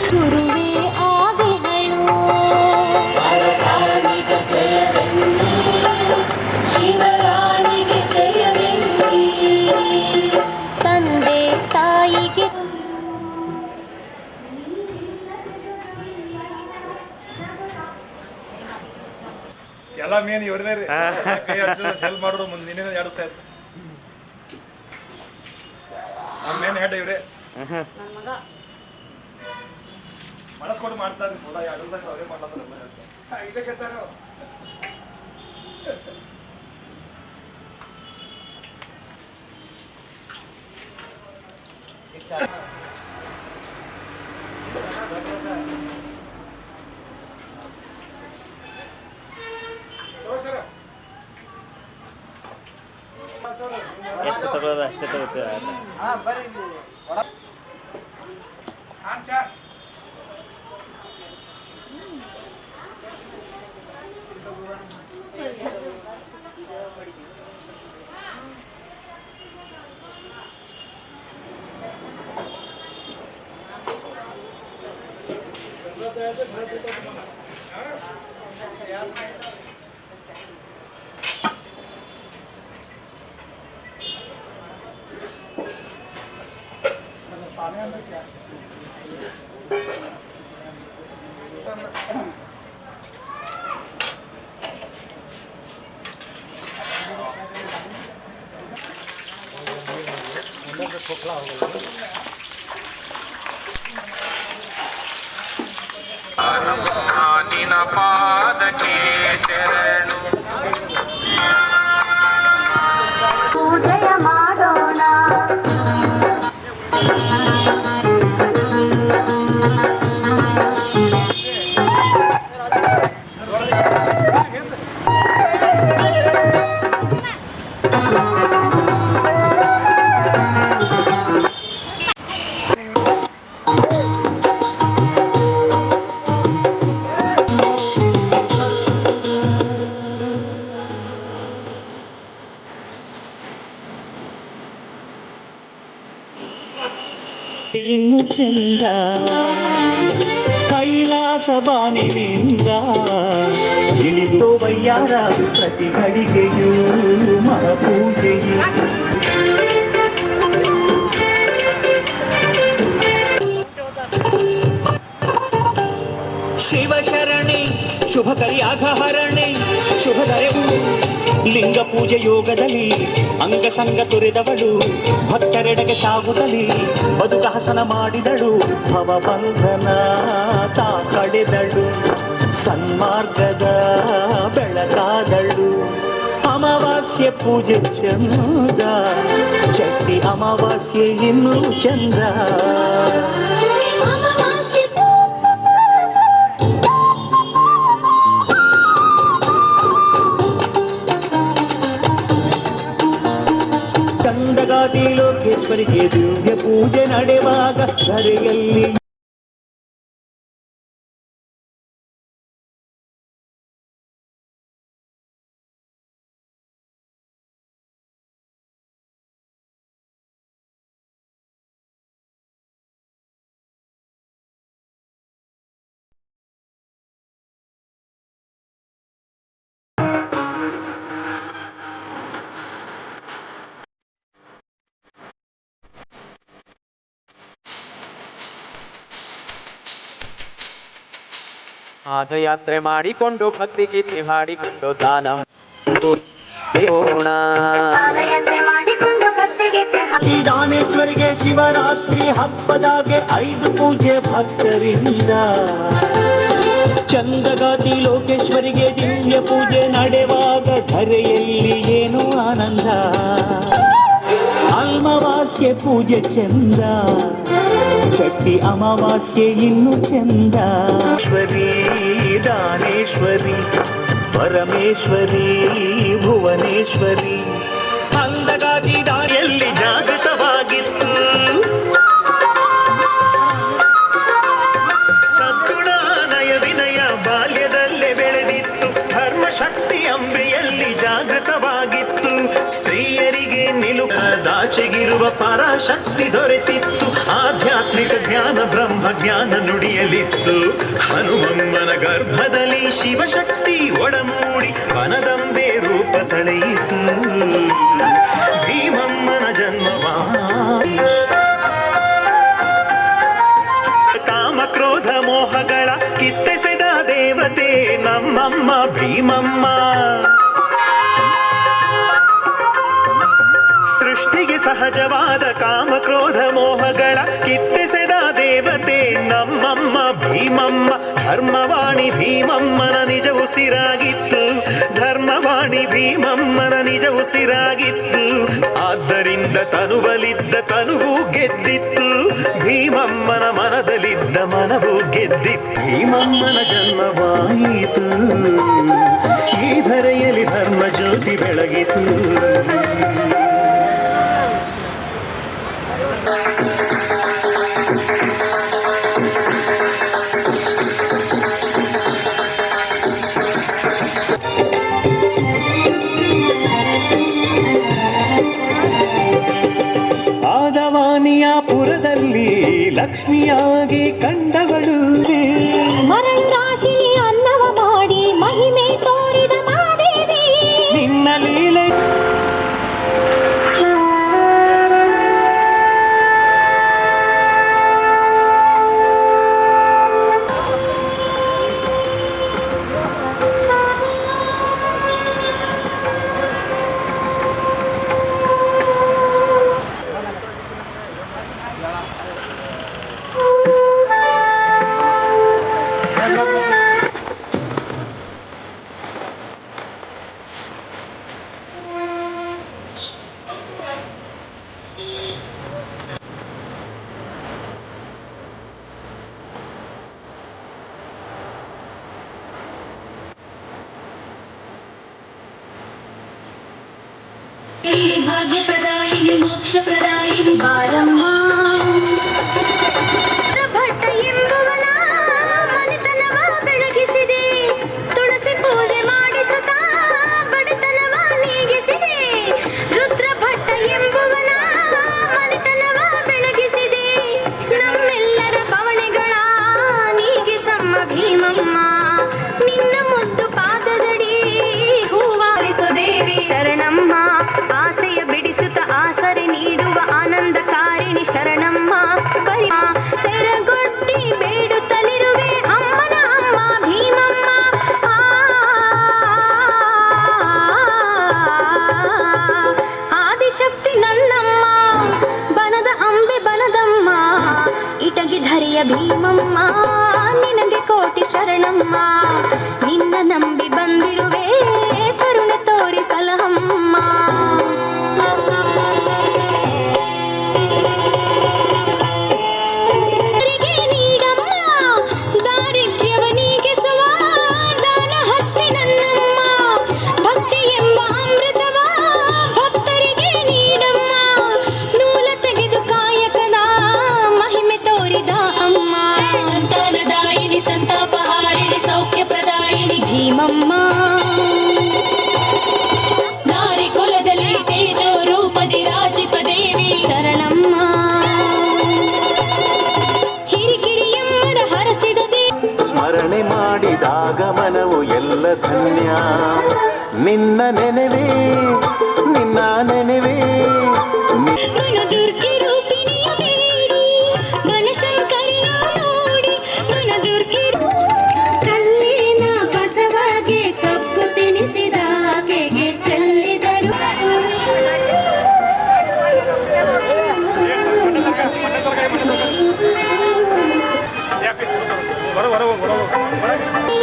ಗುರುವೇ ಆದಿಹಳು ಶಿವರಾಣಿಗೆ ಜಯವೆನ್ನಿ ತಂದೆ ತಾಯಿಗೆ ಎಲ್ಲ ಮೇನ್ ಇವ್ರದೇ ರೀ ಕೈ ಹಚ್ಚೋದು ಹೆಲ್ಪ್ ಮಾಡೋದು ಮುಂದಿನ 2 ಸಾವಿರ ನಮ್ಮ ಮೇನ್ ಹೆಡ್ ಇವ್ರೆ ಮನಸ್ಕೊಟ್ಟು ಮಾಡ್ತಾರೆ ಮೊದಲ 2 ಸಾವಿರ ಅವರೇ ಮಾಡ್ತಾರೆ ಇದಕ್ಕೆ ಎಷ್ಟು ತಗೊಳ್ಳೋದು ಅಷ್ಟೇ ತಗೋತೀರ ನಿನ್ನ ಪಾದಕ್ಕೆ ಶರಣು ಪೂಜೆಯ ಮಾಡೋಣ ಇನ್ನು ಚಂದ ಕೈಲಾಸ ಬಾನಿನಿಂದ ಇಳಿದು ವಯ್ಯಾರ ಪ್ರತಿ ಘಳಿಗೆಯೂ ಮಹಾಪೂಜೆಯು ಶಿವಶರಣೆ ಶುಭಕರಿ ಅಘಹರಣೆ ಶುಭದರೆವು ಲಿಂಗ ಪೂಜೆ ಯೋಗದಲ್ಲಿ ಅಂಗಸಂಗ ತೊರೆದವಳು ಭಕ್ತರೆಡೆಗೆ ಸಾಗುತ್ತಲೇ ಬದುಕ ಹಸನ ಮಾಡಿದಳು ಭವಬಂಧನ ತಾ ಕಳೆದಳು ಸನ್ಮಾರ್ಗದ ಬೆಳಕಾದಳು ಅಮಾವಾಸ್ಯೆ ಪೂಜೆ ಚಂದ ಚಟ್ಟಿ ಅಮಾವಾಸ್ಯೆ ಇನ್ನೂ ಚಂದ ಚಂದಗಾದಿ ಲೋಕೇಶ್ವರಿಗೆ ದಿವ್ಯ ಪೂಜೆ ನಡೆವಾಗ ಧರೆಯಲ್ಲಿ ಪಾದಯಾತ್ರೆ ಮಾಡಿಕೊಂಡು ಭಕ್ತಿ ಗೀತೆ ಹಾಡಿಕೊಂಡು ದಾನ ದಾನೇಶ್ವರಿಗೆ ಶಿವರಾತ್ರಿ ಹಬ್ಬದಾಗೆ 5 ಪೂಜೆ ಭಕ್ತರಿಂದ ಚಂದಗಾತಿ ಲೋಕೇಶ್ವರಿಗೆ ದಿವ್ಯ ಪೂಜೆ ನಡೆವಾಗ ಧರೆಯಲ್ಲಿ ಏನೋ ಆನಂದ ಅಮಾವಾಸ್ಯೆ ಪೂಜೆ ಚಂದ ಚಟ್ಟಿ ಅಮಾವಾಸ್ಯೆ ಇನ್ನು ಚಂದ ಶ್ವರಿ ದಾನೇಶ್ವರಿ ಪರಮೇಶ್ವರಿ ಭುವನೇಶ್ವರಿ ಅಂದಗಾದಿ ದಾರಿಯಲ್ಲಿ ಜಾಗೃತವಾಗಿತ್ತು ಸದ್ಗುಣ ನಯ ವಿನಯ ಬಾಲ್ಯದಲ್ಲೇ ಬೆಳೆದಿತ್ತು ಧರ್ಮಶಕ್ತಿ ಅಂಬೆಯಲ್ಲಿ ಜಾಗೃತವಾಗಿತ್ತು ಸ್ತ್ರೀಯರಿಗೆ ನಿಲುಕ ದಾಚೆಗಿರುವ ಹರಿಸುವ ಪರಾಶಕ್ತಿ ದೊರೆತಿತ್ತು. ಆಧ್ಯಾತ್ಮಿಕ ಜ್ಞಾನ ಬ್ರಹ್ಮ ಜ್ಞಾನ ನುಡಿಯಲಿತ್ತು. ಹನುಮಮ್ಮನ ಗರ್ಭದಲ್ಲಿ ಶಿವಶಕ್ತಿ ಒಡಮೂಡಿ ವನದಂಬೆ ರೂಪ ತಳೆಯಿತು. ಭೀಮಮ್ಮನ ಜನ್ಮವಾ ಕಾಮ ಕ್ರೋಧ ಮೋಹಗಳ ಕಿತ್ತೆಸೆದ ದೇವತೆ ನಮ್ಮಮ್ಮ ಭೀಮಮ್ಮ. ಸೃಷ್ಟಿಗೆ ಸಹಜವಾದ ಕಾಮ ಕ್ರೋಧ ಮೋಹಗಳ ಕಿತ್ತೆಸೆದ ದೇವತೆ ನಮ್ಮಮ್ಮ ಭೀಮಮ್ಮ. ಧರ್ಮವಾಣಿ ಭೀಮಮ್ಮನ ನಿಜ ಉಸಿರಾಗಿತ್ತು. ಧರ್ಮವಾಣಿ ಭೀಮಮ್ಮನ ನಿಜ ಉಸಿರಾಗಿತ್ತು. ಆದ್ದರಿಂದ ತನುವಲಿದ್ದ ತನುವು ಗೆದ್ದಿತ್ತು. ಭೀಮಮ್ಮನ ಮನದಲ್ಲಿದ್ದ ಮನವು ಗೆದ್ದಿತ್ತು. ಭೀಮಮ್ಮನ ಜನ್ಮವಾಯಿತು. ಈ ಧರೆಯಲ್ಲಿ ಧರ್ಮ ಜ್ಯೋತಿ ಬೆಳಗಿತು. ಆದವಾನಿಯಾಪುರದಲ್ಲಿ ಲಕ್ಷ್ಮಿಯಾಗಿ ಕಂಡವಳು. ಮರಳು ರಾಶಿ ಅನ್ನವ ಮಾಡಿ ಮಹಿಮೆ ತೋರಿದ ಮಾದೇವಿ. ನಿನ್ನ ಲೀಲೆ ಭಾಗ್ಯಪ್ರದಾಯಿನಿ ಮೋಕ್ಷಪ್ರದಾಯಿನಿ ಬಾರಮ್ಮ. ಭಟ್ಟ ಎಂಬುವನ ಮನೆತನವ ಬೆಳಗಿಸಿದೆ. ತುಳಸಿ ಪೂಜೆ ಮಾಡಿಸುತ್ತಾ ಬಡತನವ ನೀಗಿಸಿದೆ. ರುದ್ರ ಭಟ್ಟ ಎಂಬುವನ ಮನೆತನವ ಬೆಳಗಿಸಿದೆ. ನಮ್ಮೆಲ್ಲರ ಪವಣೆಗಳ ನೀಗಿಸಮ್ಮ ಭೀಮಮ್ಮ. ನಿನ್ನ ಮುದ್ದು ಪಾದದಡಿ ಹೂವಾರಿಸು ದೇವಿ ಶರಣಮ್ಮ. ಆಸೆಯ ಬಿಡಿಸುತ್ತ ಆಸರೆ ನೀಡುವ ಆನಂದಕಾರಿಣಿ ಶರಣಮ್ಮ. ಪರಿಮ ಸೆರಗೊಟ್ಟಿ ಬೇಡುತ್ತಲಿರುವೆ ಅಮ್ಮನ ಅಮ್ಮ ಭೀಮಮ್ಮ. ಆದಿಶಕ್ತಿ ನನ್ನಮ್ಮ ಬನದ ಅಂಬೆ ಬನದಮ್ಮ. ಇಟಗಿ ಧರೆಯ ಭೀಮಮ್ಮ ನಿನಗೆ ಕೋಟಿ ಶರಣಮ್ಮ. ನಿನ್ನ ನಂಬಿ ಬಂದಿರುವೆ ಕರುಣೆ ತೋರಿಸಲಹಮ್ಮ. ಭೀಮಮ್ಮ ನಾರಿ ಕುಲದಲ್ಲಿ ತೇಜೋ ರೂಪದಿ ರಾಜಿಪ ದೇವಿ ಶರಣಮ್ಮ. ಹಿರಿಕಿರಿಯಮ್ಮನ ಹರಸಿದ ಸ್ಮರಣೆ ಮಾಡಿದಾಗ ಮನವು ಎಲ್ಲ ಧನ್ಯ. ನಿನ್ನ ನೆನೆವೇ ನಿನ್ನ ನೆನೆವೇ ಮನದುರ್ಗಿ ರೂಪಿಣಿಯ ಬೇಡಿ ಬನಶಂಕರಿಯ ನೋಡಿ. ಮನದುರ್ಗಿ ಕಲ್ಲಿನ ಬಸವಗೆ ಕಪ್ಪು ತಿನಿಸಿದ ಆಕೆಗೆ ಚೆಲ್ಲಿದರು.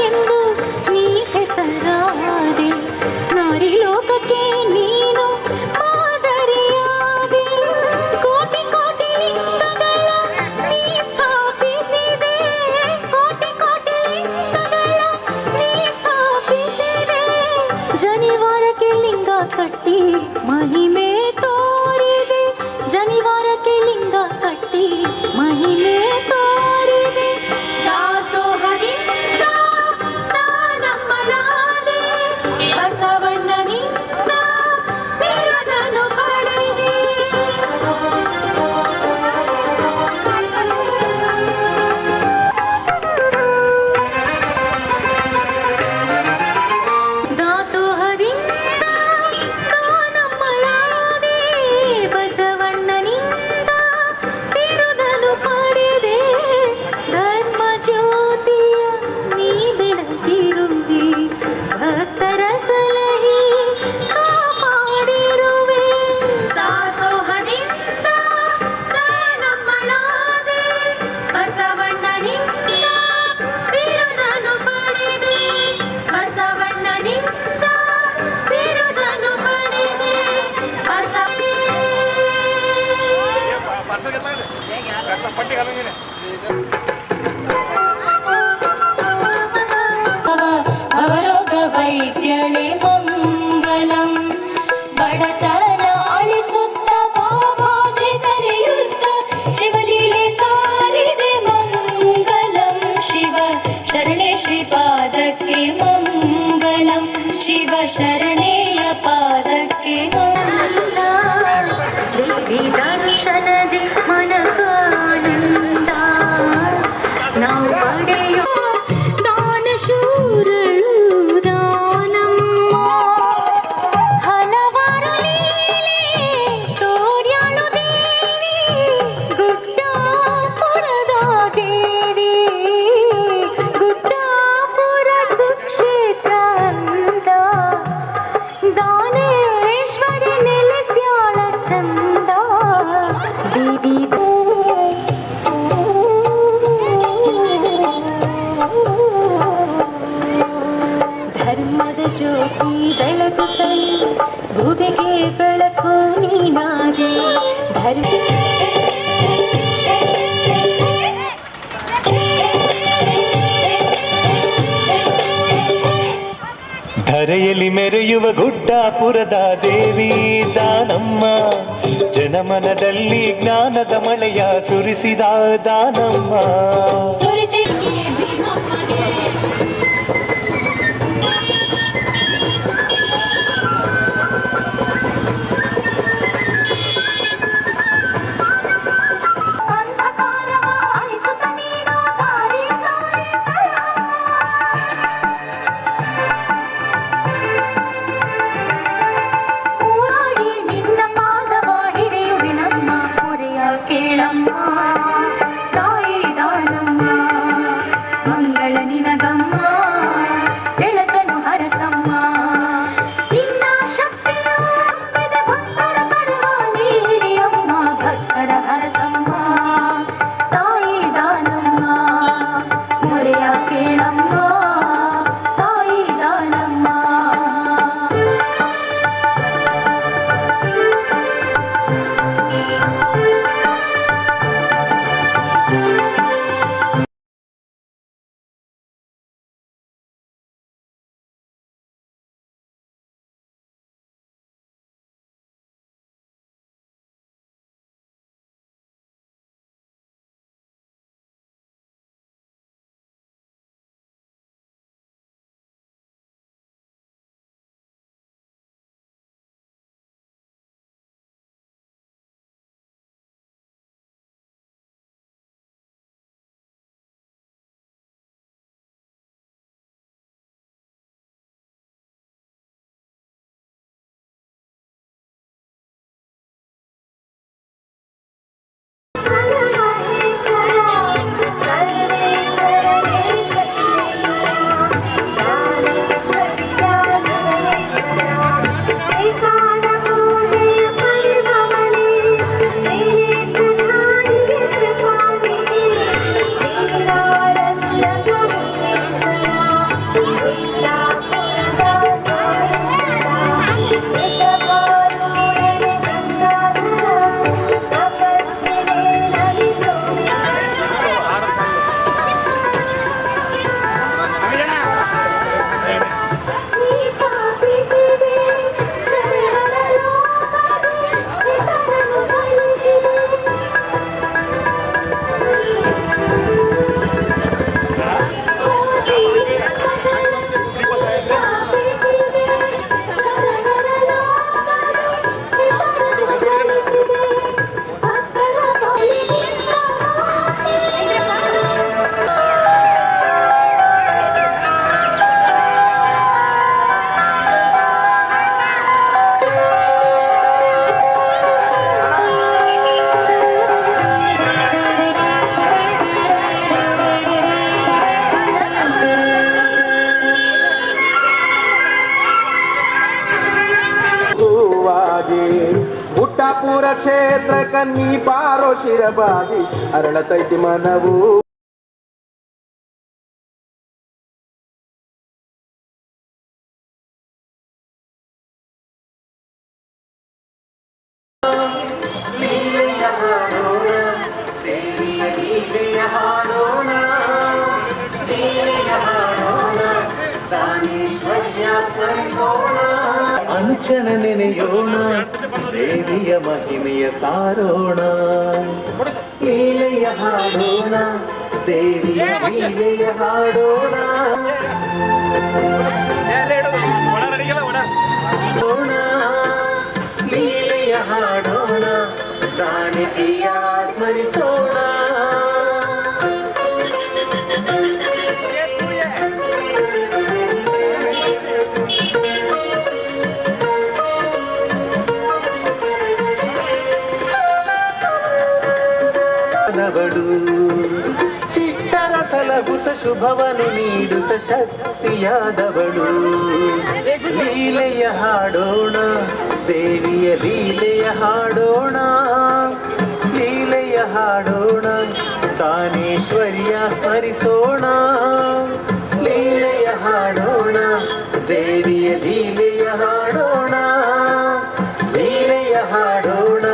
ಎಂದು ನೀ ಹೆಸರಾದೆ ನಾರಿ ಲೋಕಕ್ಕೆ ನೀನು ಮಾದರಿಯಾದೆ. ಕೋಟಿ ಕೋಟಿ ಲಿಂಗಗಳ ನೀ ಸ್ಥಾಪಿಸಿದೆ. ಕೋಟಿ ಕೋಟಿ ಲಿಂಗಗಳ ನೀ ಸ್ಥಾಪಿಸಿದೆ. ಜನಿವಾರಕ್ಕೆ ಲಿಂಗ ಕಟ್ಟಿ ಮಹಿಮೆ ತೋರಿದೆ. ಜನಿವಾರಕ್ಕೆ ಲಿಂಗ ಕಟ್ಟಿ ಮಹಿಮೆ ತೋರಿದೆ. ದಾಸೋಹದಿಂದ ನಮ್ಮನಾದೆ ಬಸವಣ್ಣನಿಂದ ಬಿರುದನು ಪಡೆದೆ. ಪಾದಕ್ಕೆ ಮಂಗಲಂ ಶಿವ ಶರಣೆಯ ಪಾದಕ್ಕೆ ದೇವಿ ದರ್ಶನದಿ ಮನಕಾನಂದ ನಾವು ಪಡೆಯೋ ದಾನಶೂರಳು ದಾನಮ್ಮ ಹಲವಾರು ಲೀಲೆ ತೋರ್ಯಾಳು ದೇವಿ ಗುಡ್ಡಾಪುರದ ದೇವಿ ಗುಡ್ಡಾಪುರ ಸುಕ್ಷೇತ್ರ ಅಂದ ದಾನೇಶ್ವರಿ ನೆಲೆಸ್ಯಾಳ ಚಂದ ದೇವಿ ಧರ್ಮದ ಜ್ಯೋತಿ ಬೆಳಗುತ್ತಲೇ ಭುವಿಗೆ ಬೆಳಕು ನೀನಾದೆ ಧರೆಯಲ್ಲಿ ಮೆರೆಯುವ ಗುಡ್ಡಾಪುರದ ದೇವಿ ದಾನಮ್ಮ ಜನಮನದಲ್ಲಿ ಜ್ಞಾನದ ಮಳೆಯ ಸುರಿಸಿದ ದಾನಮ್ಮ ಸುರಿಸಿ ನಿನ್ನ ಪಾದವ ಹಿಡಿಯುವೆ ನಮ್ಮ ಮೊರೆಯ ಕೇಳಮ್ಮ ತಾಯಿ ದಾನಮ್ಮ ಮಂಗಳ ನಿನಗಮ್ಮ ಬೆಳಕನು ಹರಸಮ್ಮ ನಿನ್ನ ಶಕ್ತಿಯ ಭಕ್ತರ ಕರವ ನೀ ಹಿಡಿಯಮ್ಮ ಭಕ್ತರ ಹರಸಮ್ಮ ತಾಯಿ ದಾನಮ್ಮ ಮೊರೆಯ ಕೇಳಮ್ಮ ತಾಯಿ ದಾನಮ್ಮ ಗುಡ್ಡಾಪುರ ಕ್ಷೇತ್ರ ಕನ್ನಿ ಪಾರೋ ಶಿರಬಾಗಿ ಅರಳತೈತಿ ಮನವು ಅನುಕ್ಷಣ ನೆನೆಯೋಣ ದೇವಿಯ ಮಹಿಮೆಯ ಸಾರೋಣ ಲೀಲೆಯ ಹಾಡೋಣ ದೇವಿಯ ಲೀಲೆಯ ಹಾಡೋಣ ನಗುತ್ತ ಶುಭವನ್ನು ನೀಡುತ್ತ ಶಕ್ತಿಯಾದವಳು. ಲೀಲೆಯ ಹಾಡೋಣ, ದೇವಿಯ ಲೀಲೆಯ ಹಾಡೋಣ, ಲೀಲೆಯ ಹಾಡೋಣ, ತಾನೇಶ್ವರಿಯ ಸ್ಮರಿಸೋಣ. ಲೀಲೆಯ ಹಾಡೋಣ, ದೇವಿಯ ಲೀಲೆಯ ಹಾಡೋಣ, ಲೀಲೆಯ ಹಾಡೋಣ,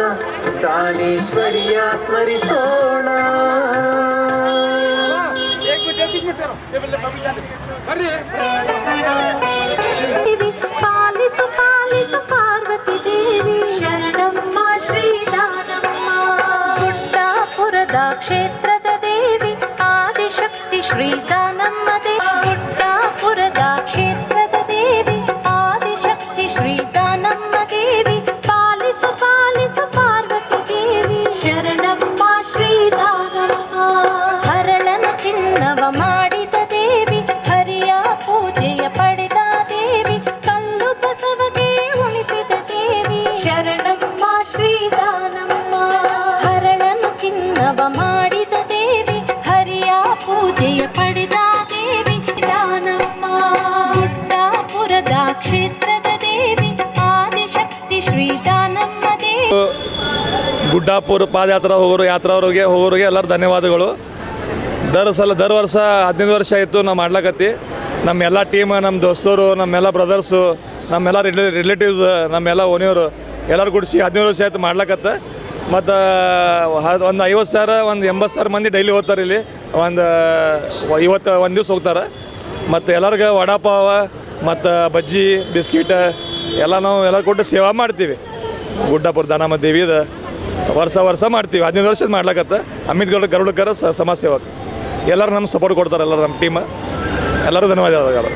ತಾನೇಶ್ವರಿಯ ಸ್ಮರಿಸೋಣ. ದೇವಿ ಪಾಲಿಸು ಪಾಲಿಸು ಪಾರ್ವತಿ ದೇವಿ ಶರಣಮ್ಮ ಶ್ರೀದಾನಮ್ಮ. ಗುಡ್ಡಾಪುರದ ಕ್ಷೇತ್ರದ ದೇವಿ ಆದಿಶಕ್ತಿ ಶ್ರೀದಾನಮ್ಮ ದೇವಿ. ಗುಡ್ಡಾಪುರದ ಕ್ಷೇತ್ರದ ದೇವಿ ಆದಿಶಕ್ತಿ ಶ್ರೀದಾನಮ್ಮ ದೇವಿ. ಪಾಲಿಸು ಪಾಲಿಸು ಪಾರ್ವತಿ ದೇವಿ ಶರಣಮ್ಮ ಶ್ರೀದಾನಮ್ಮ. ಹರಳನ ಚಿನ್ನವ ಮಾಡಿದ ದೇವಿ, ಹರಿಯ ಪೂಜೆಯ ಪಡೆದ ದೇವಿ, ಕಲ್ಲು ಬಸವಗೆ ಉಣಿಸಿದ ದೇವಿ ಶರಣಮ್ಮ ಶ್ರೀದಾನಮ್ಮ. ಹರಳನು ಚಿನ್ನವ ಮಾಡಿದ ದೇವಿ, ಹರಿಯ ಪೂಜೆಯ ಪಡೆದ ದೇವಿ ದಾನಮ್ಮ. ಗುಡ್ಡಾಪುರದ ಕ್ಷೇತ್ರದ ದೇವಿ ಆದಿಶಕ್ತಿ ಶ್ರೀದಾನಮ್ಮ ದೇವಿ. ಗುಡ್ಡಾಪುರ ಪಾದಯಾತ್ರಾ ಹೋಗೋರಿಗೆ ಎಲ್ಲರೂ ಧನ್ಯವಾದಗಳು. ਦਰ ವರ್ಷ 15 ವರ್ಷ ಆಯಿತು ನಾವು ಮಾಡ್ಲಕತ್ತಿ. ನಮ್ಮೆಲ್ಲ ಟೀಮ್, ನಮ್ಮ ದೋಸ್ತರು, ನಮ್ಮೆಲ್ಲ ಬ್ರದರ್ಸು, ನಮ್ಮೆಲ್ಲ ರಿಲೇಟಿವ್ಸ್, ನಮ್ಮೆಲ್ಲ ಓಣಿಯವರು ಎಲ್ಲರೂ ಕೂಡಿಸಿ 15 ವರ್ಷ ಆಯಿತು ಮಾಡ್ಲಕತ್ತ. ಮತ್ತು ಒಂದು 50,000 ಒಂದು 80,000 ಮಂದಿ ಡೈಲಿ ಹೋಗ್ತಾರೆ ಇಲ್ಲಿ. ಇವತ್ತು ಒಂದು ದಿವ್ಸ ಹೋಗ್ತಾರೆ. ಮತ್ತು ಎಲ್ಲರಿಗೆ ವಡಾಪಾವ ಮತ್ತು ಬಜ್ಜಿ ಬಿಸ್ಕಿಟ್ ಎಲ್ಲ ನಾವು ಎಲ್ಲ ಕೊಟ್ಟು ಸೇವಾ ಮಾಡ್ತೀವಿ. ಗುಡ್ಡಾಪುರ ದಾನಮ್ಮ ದೇವಿದ ವರ್ಷ ಮಾಡ್ತೀವಿ. 15 ವರ್ಷದ ಮಾಡ್ಲಕತ್ತ. ಅಮಿತ್ ಗರುಡಕರ ಸಮಾಜ ಸೇವಕ ಎಲ್ಲರೂ ನಮ್ಗೆ ಸಪೋರ್ಟ್ ಕೊಡ್ತಾರೆ. ಎಲ್ಲರೂ ನಮ್ಮ ಟೀಮ್ ಎಲ್ಲರೂ ಧನ್ಯವಾದಗಳು.